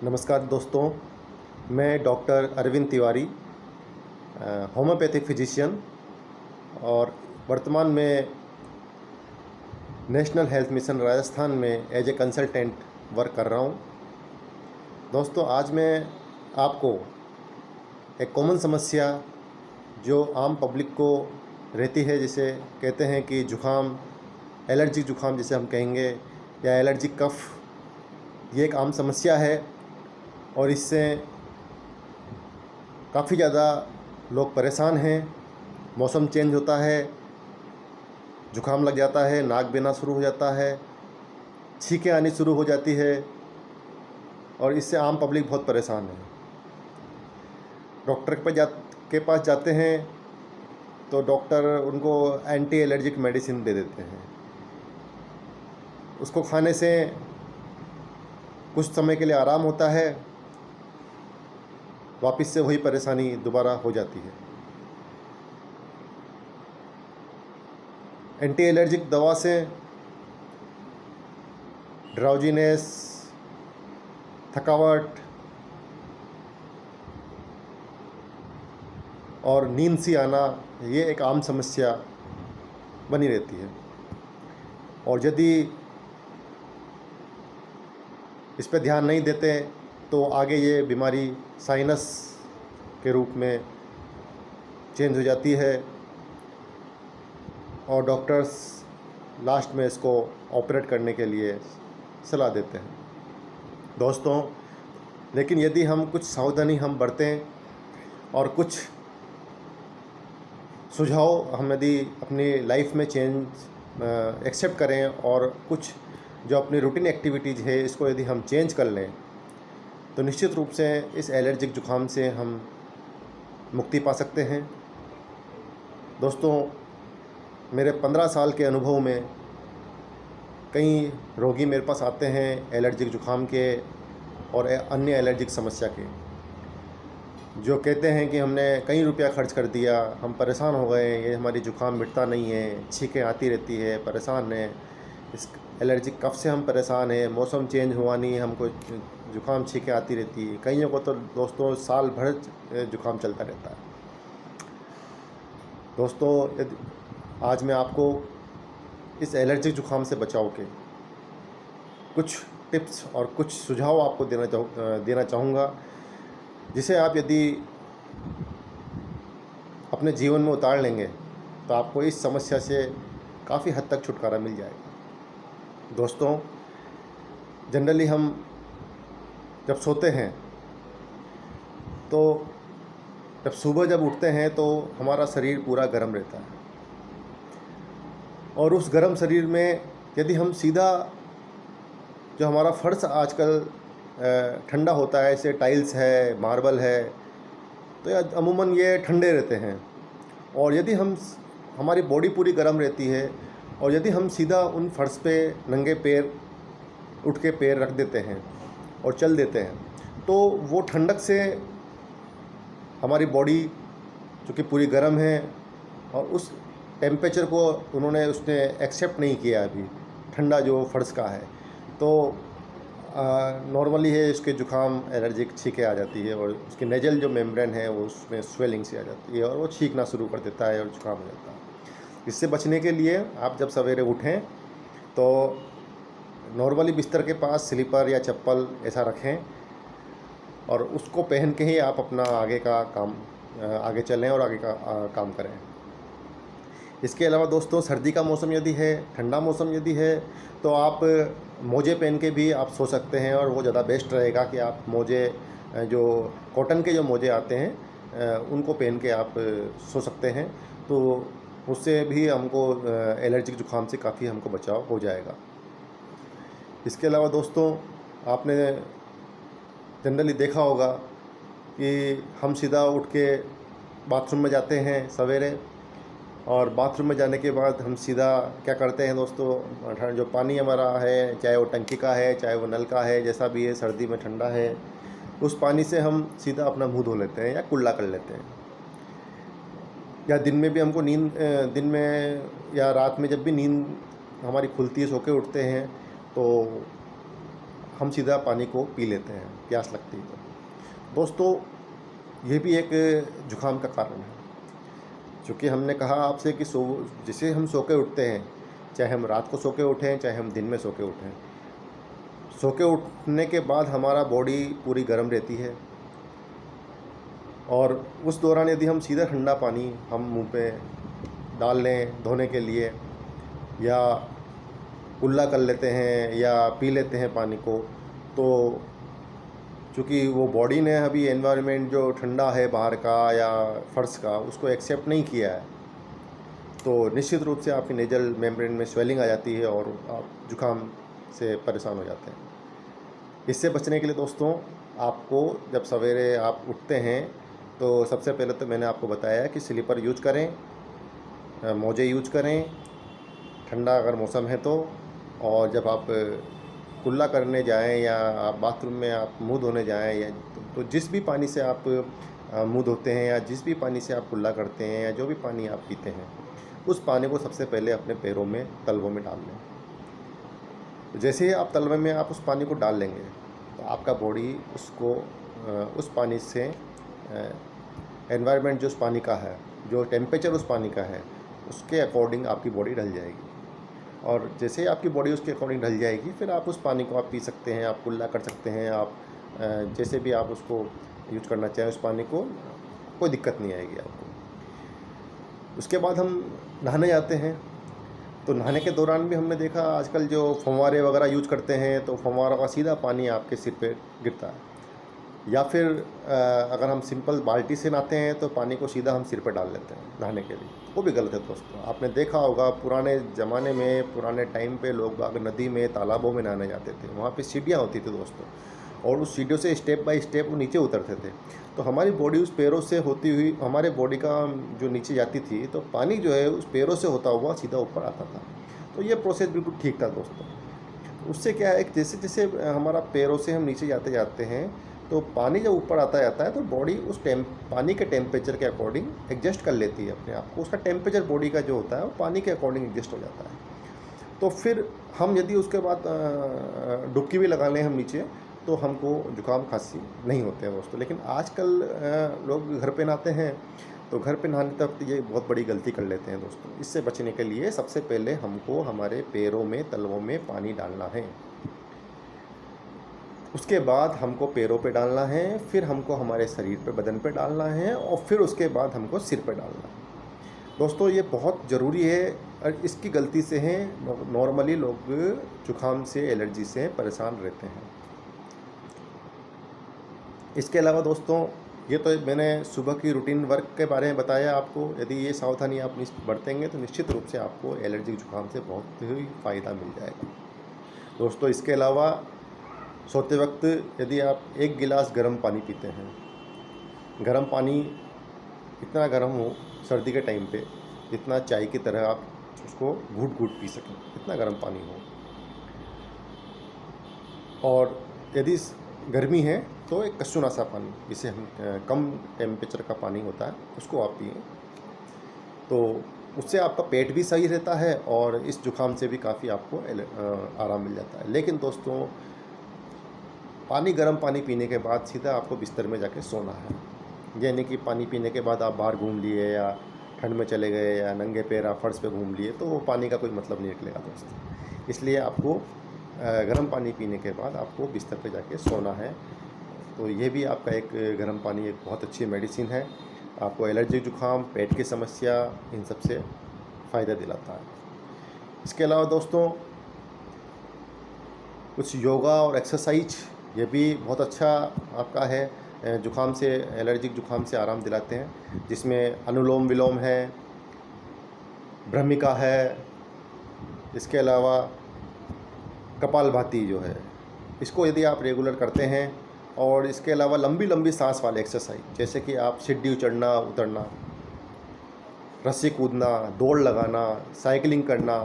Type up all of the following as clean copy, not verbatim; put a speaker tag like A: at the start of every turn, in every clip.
A: नमस्कार दोस्तों, मैं doctor Arvind Tiwari, homeopathic physician और वर्तमान में नेशनल हेल्थ मिशन राजस्थान में एज ए कंसल्टेंट वर्क कर रहा हूँ। दोस्तों, आज मैं आपको एक कॉमन समस्या जो आम पब्लिक को रहती है, जिसे कहते हैं कि जुखाम, एलर्जिक जुखाम जिसे हम कहेंगे, या एलर्जिक कफ़, ये एक आम समस्या है और इससे काफ़ी ज़्यादा लोग परेशान हैं। मौसम चेंज होता है, जुखाम लग जाता है, नाक बहना शुरू हो जाता है, छींकें आनी शुरू हो जाती है और इससे आम पब्लिक बहुत परेशान है। डॉक्टर के पास जाते हैं तो डॉक्टर उनको एंटी एलर्जिक मेडिसिन दे देते हैं। उसको खाने से कुछ समय के लिए आराम होता है, वापस से वही परेशानी दोबारा हो जाती है। एंटी एलर्जिक दवा से ड्राउजीनेस, थकावट और नींद सी आना, ये एक आम समस्या बनी रहती है और यदि इस पर ध्यान नहीं देते तो आगे ये बीमारी साइनस के रूप में चेंज हो जाती है और डॉक्टर्स लास्ट में इसको ऑपरेट करने के लिए सलाह देते हैं। दोस्तों, लेकिन यदि हम कुछ सावधानी बरतें और कुछ सुझाव हम यदि अपनी लाइफ में चेंज एक्सेप्ट करें और कुछ जो अपनी रूटीन एक्टिविटीज़ है इसको यदि हम चेंज कर लें तो निश्चित रूप से इस एलर्जिक जुखाम से हम मुक्ति पा सकते हैं। दोस्तों, मेरे 15 साल के अनुभव में कई रोगी मेरे पास आते हैं एलर्जिक जुखाम के और अन्य एलर्जिक समस्या के, जो कहते हैं कि हमने कई रुपया खर्च कर दिया, हम परेशान हो गए, ये हमारी जुखाम मिटता नहीं है, छींकें आती रहती है, परेशान है, इस एलर्जिक कफ से हम परेशान हैं, मौसम चेंज हुआ नहीं, हमको जुखाम छींकें आती रहती है। कईयों को तो दोस्तों साल भर जुखाम चलता रहता है। दोस्तों, आज मैं आपको इस एलर्जिक जुखाम से बचाव के कुछ टिप्स और कुछ सुझाव आपको देना चाहूँगा, जिसे आप यदि अपने जीवन में उतार लेंगे तो आपको इस समस्या से काफ़ी हद तक छुटकारा मिल जाएगा। दोस्तों, जनरली हम जब सोते हैं तो जब सुबह उठते हैं तो हमारा शरीर पूरा गर्म रहता है और उस गर्म शरीर में यदि हम सीधा जो हमारा फर्श आजकल ठंडा होता है, जैसे टाइल्स है, मार्बल है, तो अमूमन ये ठंडे रहते हैं और यदि हमारी बॉडी पूरी गर्म रहती है और यदि हम सीधा उन फर्श पे नंगे पैर उठ के पैर रख देते हैं और चल देते हैं तो वो ठंडक से हमारी बॉडी जो कि पूरी गर्म है और उस टेम्परेचर को उसने एक्सेप्ट नहीं किया अभी, ठंडा जो फर्श का है, तो नॉर्मली है इसके जुखाम, एलर्जिक छींकें आ जाती है और उसकी नेजल जो मेम्ब्रेन है वो उसमें स्वेलिंग सी आ जाती है और वो छींकना शुरू कर देता है और जुखाम हो जाता है। इससे बचने के लिए आप जब सवेरे उठें तो नॉर्मली बिस्तर के पास स्लीपर या चप्पल ऐसा रखें और उसको पहन के ही आप अपना आगे चलें और आगे का काम करें। इसके अलावा दोस्तों, सर्दी का मौसम यदि है, ठंडा मौसम यदि है, तो आप मोजे पहन के भी आप सो सकते हैं और वो ज़्यादा बेस्ट रहेगा कि आप मोजे, जो कॉटन के जो मोजे आते हैं, उनको पहन के आप सो सकते हैं, तो उससे भी हमको एलर्जिक जुखाम से काफ़ी हमको बचाव हो जाएगा। इसके अलावा दोस्तों, आपने जनरली देखा होगा कि हम सीधा उठ के बाथरूम में जाते हैं सवेरे और बाथरूम में जाने के बाद हम सीधा क्या करते हैं दोस्तों, जो पानी हमारा है, चाहे वो टंकी का है, चाहे वो नल का है, जैसा भी है, सर्दी में ठंडा है, उस पानी से हम सीधा अपना मुंह धो लेते हैं या कुल्ला कर लेते हैं। या दिन में भी हमको दिन में या रात में जब भी नींद हमारी खुलती है, सो के उठते हैं, तो हम सीधा पानी को पी लेते हैं प्यास लगती है तो। दोस्तों, ये भी एक जुकाम का कारण है। चूँकि हमने कहा आपसे कि जैसे हम सो के उठते हैं, चाहे हम रात को सो के उठें, चाहे हम दिन में सो के उठें, सो के उठने के बाद हमारा बॉडी पूरी गर्म रहती है, और उस दौरान यदि हम सीधा ठंडा पानी हम मुंह पे डाल लें धोने के लिए, या कुल्ला कर लेते हैं या पी लेते हैं पानी को, तो चूँकि वो बॉडी ने अभी एनवायरनमेंट जो ठंडा है बाहर का या फर्श का, उसको एक्सेप्ट नहीं किया है, तो निश्चित रूप से आपकी नेजल मेम्ब्रेन में स्वेलिंग आ जाती है और आप जुकाम से परेशान हो जाते हैं। इससे बचने के लिए दोस्तों, आपको जब सवेरे आप उठते हैं तो सबसे पहले तो मैंने आपको बताया कि स्लीपर यूज करें, मोजे यूज करें ठंडा अगर मौसम है तो, और जब आप कुल्ला करने जाएं या आप बाथरूम में आप मुंह धोने जाएं, या तो जिस भी पानी से आप मुंह धोते हैं या जिस भी पानी से आप कुल्ला करते हैं या जो भी पानी आप पीते हैं, उस पानी को सबसे पहले अपने पैरों में, तलवों में डाल लें। तो जैसे ही आप तलवे में आप उस पानी को डाल लेंगे तो आपका बॉडी उसको उस पानी से एनवायरनमेंट जो उस पानी का है, जो टेम्परेचर उस पानी का है, उसके अकॉर्डिंग आपकी बॉडी ढल जाएगी। और जैसे ही आपकी बॉडी उसके अकॉर्डिंग ढल जाएगी, फिर आप उस पानी को आप पी सकते हैं, आप कुल्ला कर सकते हैं, आप जैसे भी आप उसको यूज करना चाहें उस पानी को, कोई दिक्कत नहीं आएगी आपको। उसके बाद हम नहाने जाते हैं, तो नहाने के दौरान भी हमने देखा आजकल जो फव्वारे वगैरह यूज करते हैं, तो फव्वारों का सीधा पानी आपके सिर पे गिरता है, या फिर अगर हम सिंपल बाल्टी से नहाते हैं तो पानी को सीधा हम सिर पे डाल लेते हैं नहाने के लिए, वो भी गलत है दोस्तों। आपने देखा होगा पुराने ज़माने में, पुराने टाइम पे लोग बाग नदी में, तालाबों में नहाने जाते थे, वहाँ पे सीढ़ियाँ होती थी दोस्तों, और उस सीढ़ियों से स्टेप बाय स्टेप वो नीचे उतरते थे, तो हमारी बॉडी उस पैरों से होती हुई, हमारे बॉडी का जो नीचे जाती थी, तो पानी जो है उस पैरों से होता हुआ सीधा ऊपर आता था। तो ये प्रोसेस बिल्कुल ठीक था दोस्तों। उससे क्या है कि जैसे जैसे हमारा पैरों से हम नीचे जाते जाते हैं, तो पानी जब ऊपर आता जाता है तो बॉडी उस पानी के टेम्परेचर के अकॉर्डिंग एडजस्ट कर लेती है अपने आप को। उसका टेम्परेचर बॉडी का जो होता है वो पानी के अकॉर्डिंग एडजस्ट हो जाता है। तो फिर हम यदि उसके बाद डुबकी भी लगा लें हम नीचे, तो हमको जुकाम खांसी नहीं होते हैं दोस्तों। लेकिन आजकल लोग घर पे नहाते हैं, तो घर पे नहाने तक ये बहुत बड़ी गलती कर लेते हैं दोस्तों। इससे बचने के लिए सबसे पहले हमको हमारे पैरों में, तलवों में पानी डालना है, उसके बाद हमको पैरों पे डालना है, फिर हमको हमारे शरीर पे, बदन पे डालना है, और फिर उसके बाद हमको सिर पे डालना है। दोस्तों, ये बहुत ज़रूरी है, और इसकी गलती से हैं नॉर्मली लोग जुकाम से, एलर्जी से परेशान रहते हैं। इसके अलावा दोस्तों, ये तो मैंने सुबह की रूटीन वर्क के बारे में बताया आपको। यदि ये सावधानी आप बरतेंगे तो निश्चित रूप से आपको एलर्जी जुकाम से बहुत ही फ़ायदा मिल जाएगा दोस्तों। इसके अलावा सोते वक्त यदि आप 1 गिलास गर्म पानी पीते हैं, गर्म पानी इतना गर्म हो सर्दी के टाइम पे, जितना चाय की तरह आप उसको घूट घूट पी सकें, इतना गर्म पानी हो। और यदि गर्मी है तो एक कस्सुना सा पानी, जिसे हम कम टेम्परेचर का पानी होता है, उसको आप पिएँ, तो उससे आपका पेट भी सही रहता है और इस जुकाम से भी काफ़ी आपको आराम मिल जाता है। लेकिन दोस्तों, गर्म पानी पीने के बाद सीधा आपको बिस्तर में जाके सोना है। यानी कि पानी पीने के बाद आप बाहर घूम लिए या ठंड में चले गए या नंगे पैर आप फर्श पे घूम लिए, तो वो पानी का कोई मतलब नहीं निकलेगा दोस्तों। इसलिए आपको गर्म पानी पीने के बाद आपको बिस्तर पे जाके सोना है। तो ये भी आपका एक गर्म पानी एक बहुत अच्छी मेडिसिन है, आपको एलर्जी, जुकाम, पेट की समस्या, इन सब से फ़ायदा दिलाता है। इसके अलावा दोस्तों, कुछ योगा और एक्सरसाइज ये भी बहुत अच्छा आपका है, जुकाम से, एलर्जिक जुकाम से आराम दिलाते हैं, जिसमें अनुलोम विलोम है, भ्रमिका है, इसके अलावा कपालभाति जो है, इसको यदि आप रेगुलर करते हैं, और इसके अलावा लंबी लंबी सांस वाले एक्सरसाइज, जैसे कि आप सीढ़ी चढ़ना उतरना, रस्सी कूदना, दौड़ लगाना, साइकिलिंग करना,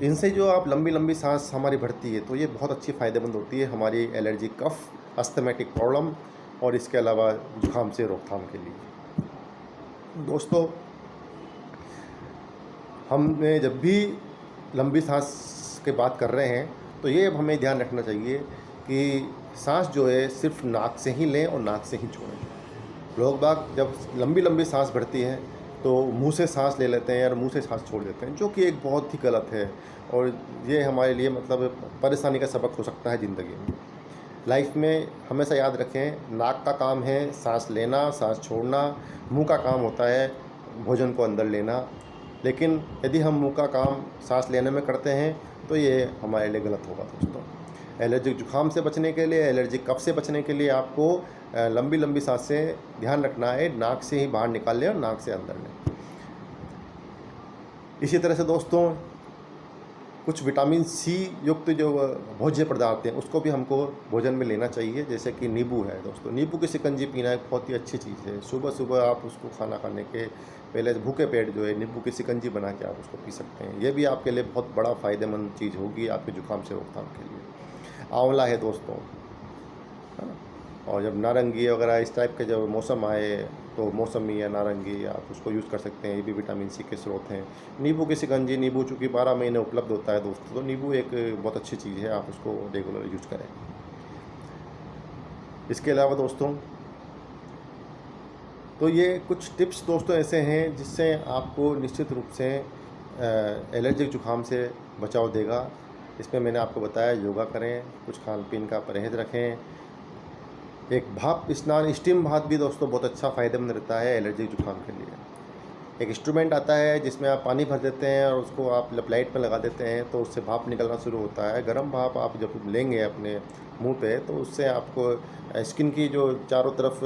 A: इनसे जो आप लंबी लंबी सांस हमारी बढ़ती है, तो ये बहुत अच्छी फ़ायदेमंद होती है हमारी एलर्जी, कफ, अस्थमेटिक प्रॉब्लम, और इसके अलावा जुकाम से रोकथाम के लिए। दोस्तों, हमने जब भी लंबी सांस की बात कर रहे हैं तो ये अब हमें ध्यान रखना चाहिए कि सांस जो है सिर्फ नाक से ही लें और नाक से ही छोड़ें। लोग बाग जब लंबी लंबी सांस भरती हैं तो मुंह से सांस ले लेते हैं और मुंह से सांस छोड़ देते हैं, जो कि एक बहुत ही गलत है और ये हमारे लिए मतलब परेशानी का सबक हो सकता है ज़िंदगी में। लाइफ में हमेशा याद रखें, नाक का काम है सांस लेना, सांस छोड़ना, मुंह का काम होता है भोजन को अंदर लेना। लेकिन यदि हम मुंह का काम सांस लेने में करते हैं तो ये हमारे लिए गलत होगा दोस्तों। एलर्जिक जुकाम से बचने के लिए, एलर्जिक कफ से बचने के लिए आपको लंबी लंबी सांसें ध्यान रखना है, नाक से ही बाहर निकाल लें और नाक से अंदर लें। इसी तरह से दोस्तों कुछ विटामिन सी युक्त जो भोज्य पदार्थ हैं उसको भी हमको भोजन में लेना चाहिए, जैसे कि नींबू है दोस्तों। नींबू की शिकंजी पीना एक बहुत ही अच्छी चीज़ है। सुबह सुबह आप उसको खाना खाने के पहले भूखे पेट जो है नींबू की शिकंजी बना के आप उसको पी सकते हैं। ये भी आपके लिए बहुत बड़ा फ़ायदेमंद चीज़ होगी आपके जुकाम से रोकथाम के लिए। आंवला है दोस्तों, है ना। और जब नारंगी वगैरह इस टाइप के जब मौसम आए तो मौसमी या नारंगी आप उसको यूज़ कर सकते हैं, ये भी विटामिन सी के स्रोत हैं। नींबू की शिकंजी, नींबू चूँकि 12 महीने उपलब्ध होता है दोस्तों, तो नींबू एक बहुत अच्छी चीज़ है, आप उसको रेगुलर यूज करें। इसके अलावा दोस्तों तो ये कुछ टिप्स दोस्तों ऐसे हैं जिससे आपको निश्चित रूप से एलर्जिक जुकाम से बचाव देगा। इसमें मैंने आपको बताया योगा करें, कुछ खान पीन का परहेज़ रखें। एक भाप स्नान, स्टीम बाथ भी दोस्तों बहुत अच्छा फ़ायदेमंद रहता है एलर्जिक जुकाम के लिए। एक इंस्ट्रूमेंट आता है जिसमें आप पानी भर देते हैं और उसको आप लाइट पर लगा देते हैं तो उससे भाप निकलना शुरू होता है। गर्म भाप आप जब लेंगे अपने मुंह पे तो उससे आपको स्किन की जो चारों तरफ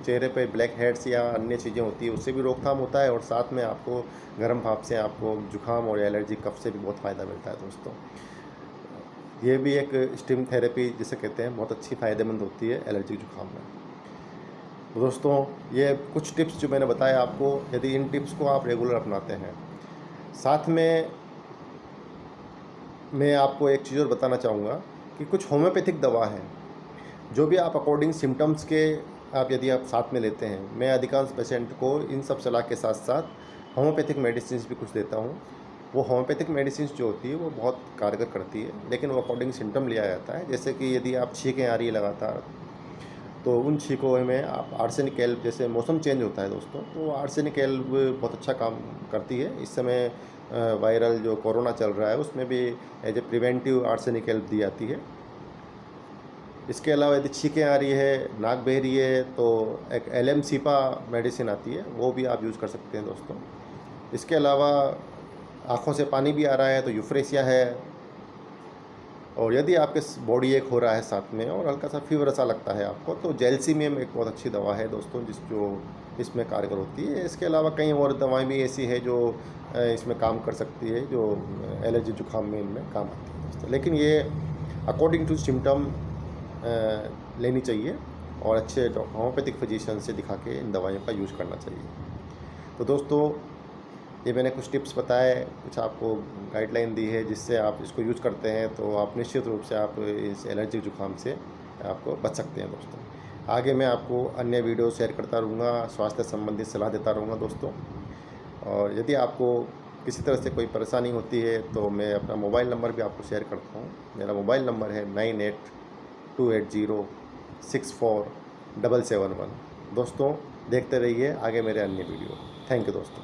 A: चेहरे पे ब्लैक हेड्स या अन्य चीज़ें होती है उससे भी रोकथाम होता है और साथ में आपको गर्म भाप से आपको जुकाम और एलर्जी कफ से भी बहुत फ़ायदा मिलता है दोस्तों। ये भी एक स्टीम थेरेपी जिसे कहते हैं बहुत अच्छी फ़ायदेमंद होती है एलर्जिक जुकाम में। तो दोस्तों ये कुछ टिप्स जो मैंने बताया आपको, यदि इन टिप्स को आप रेगुलर अपनाते हैं, साथ में मैं आपको एक चीज़ और बताना चाहूँगा कि कुछ होम्योपैथिक दवा है जो भी आप अकॉर्डिंग सिम्टम्स के आप यदि आप साथ में लेते हैं। मैं अधिकांश पेशेंट को इन सब सलाह के साथ साथ होम्योपैथिक मेडिसिन भी कुछ देता हूँ। वो होम्योपैथिक मेडिसिन जो होती है वो बहुत कारगर करती है, लेकिन वो अकॉर्डिंग सिम्टम लिया जाता है। जैसे कि यदि आप छींकें आ रही है लगातार तो उन छींकों में आप आर्सेनिक एल्ब, जैसे मौसम चेंज होता है दोस्तों तो आर्सेनिक एल्ब बहुत अच्छा काम करती है। इस समय वायरल जो कोरोना चल रहा है उसमें भी as a preventive arsenic alb दी जाती है। इसके अलावा यदि छींकें आ रही है, नाक बह रही है तो एक एलएम-सीपा मेडिसिन आती है, वो भी आप यूज़ कर सकते हैं दोस्तों। इसके अलावा आँखों से पानी भी आ रहा है तो यूफ्रेसिया है। और यदि आपके बॉडी एक हो रहा है साथ में और हल्का सा फीवर सा लगता है आपको तो जेलसीमियम एक बहुत अच्छी दवा है दोस्तों जो इसमें कारगर होती है। इसके अलावा कई और दवाएं भी ऐसी है जो इसमें काम कर सकती है, जो एलर्जी जुकाम में इनमें काम आती है दोस्तों। लेकिन ये अकॉर्डिंग टू सिम्टम लेनी चाहिए और अच्छे होम्योपैथिक फिजिशियन से दिखा के इन दवाइयों का यूज़ करना चाहिए। तो दोस्तों ये मैंने कुछ टिप्स बताए, कुछ आपको गाइडलाइन दी है जिससे आप इसको यूज़ करते हैं तो आप निश्चित रूप से आप इस एलर्जिक जुकाम से आपको बच सकते हैं दोस्तों। आगे मैं आपको अन्य वीडियो शेयर करता रहूँगा, स्वास्थ्य संबंधित सलाह देता रहूँगा दोस्तों। और यदि आपको किसी तरह से कोई परेशानी होती है तो मैं अपना मोबाइल नंबर भी आपको शेयर करता हूँ। मेरा मोबाइल नंबर है 9828064771। दोस्तों देखते रहिए आगे मेरे अन्य वीडियो। थैंक यू दोस्तों।